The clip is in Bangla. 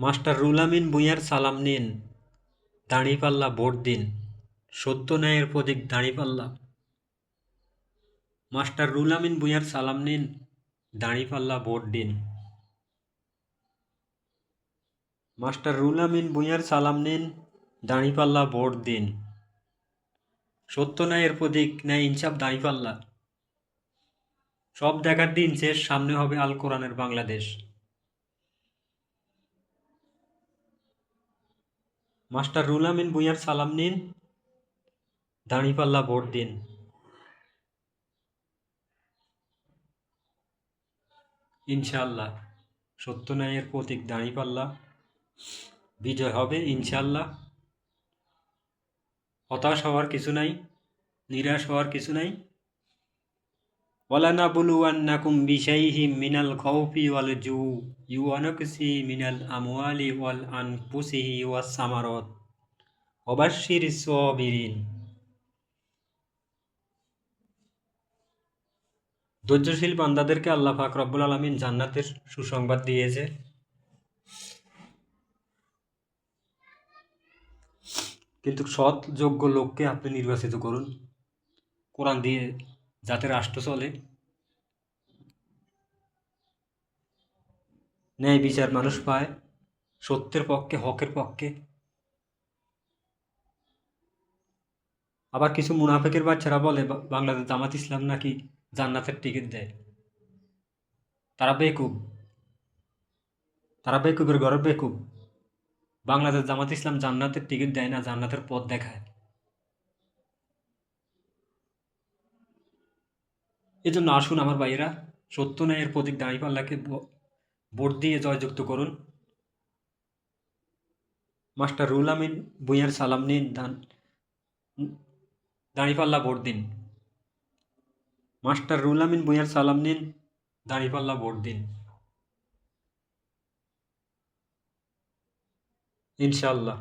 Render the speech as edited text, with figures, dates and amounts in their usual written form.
মাস্টার রুহুল আমিন ভূঁইয়ার সালাম নিন, দাঁড়িপাল্লা ভোট দিন, সত্য ন্যায়ের প্রতীক দাঁড়িপাল্লা। মাস্টার রুহুল আমিন ভূঁইয়ার সালাম নিন, দাঁড়িপাল্লা ভোট দিন। মাস্টার রুহুল আমিন ভূঁইয়ার সালাম নিন, দাঁড়িপাল্লা ভোট দিন। সত্য ন্যায়ের প্রতীক, ন্যায় ইনসাফ দাঁড়িপাল্লা। সব দেখার দিন শেষ, সামনে হবে আল কোরআনের বাংলাদেশ। মাস্টার রুহুল আমিন ভূঁইয়ার সালাম নিন, দাঁড়িপাল্লা ভোট দিন। ইনশাআল্লাহ সত্য ন্যায়ের প্রতীক দাঁড়িপাল্লা, বিজয় হবে ইনশাআল্লাহ। হতাশ হওয়ার কিছু নাই, নিরাশ হওয়ার কিছু নাই। ওয়ালানাবলুওয়ান্নাকুম বিশাইহিম মিনাল খাউফি ওয়াল জুই ওয়া নাকসি মিনাল আমওয়ালি ওয়াল আনফুসিহি ওয়াস সামারাত ওয়াবাশশিরিস সাবিরিন। ধৈর্যশীল বান্দাদেরকে আল্লাহ পাক রব্বুল আলামিন জান্নাতের সুসংবাদ দিয়েছে। কিন্তু সৎ যোগ্য লোককে আপনি নির্বাচিত করুন, কোরআন দিয়ে যাতে রাষ্ট্র চলে, ন্যায় বিচার মানুষ পায়, সত্যের পক্ষে, হকের পক্ষে। আবার কিছু মুনাফেকের বাচ্চারা বলে বাংলাদেশ জামাত ইসলাম নাকি জান্নাতের টিকিট দেয়। তারা বেকুব, তারা বেকুবের ঘরে বেকুব। বাংলাদেশ জামাত ইসলাম জান্নাতের টিকিট দেয় না, জান্নাতের পথ দেখায়। এই জন্য আসুন আমার ভাইয়েরা, সত্য ন্যায়ের প্রতীক দাঁড়িপাল্লাকে ভোট দিয়ে জয়যুক্ত করুন। মাস্টার রুহুল আমিন ভূঁইয়ার সালাম নিন, দাঁড়িপাল্লা ভোট দিন। মাস্টার রুহুল আমিন ভূঁইয়ার সালাম নিন, দাঁড়িপাল্লা ভোট দিন। ইনশাআল্লাহ।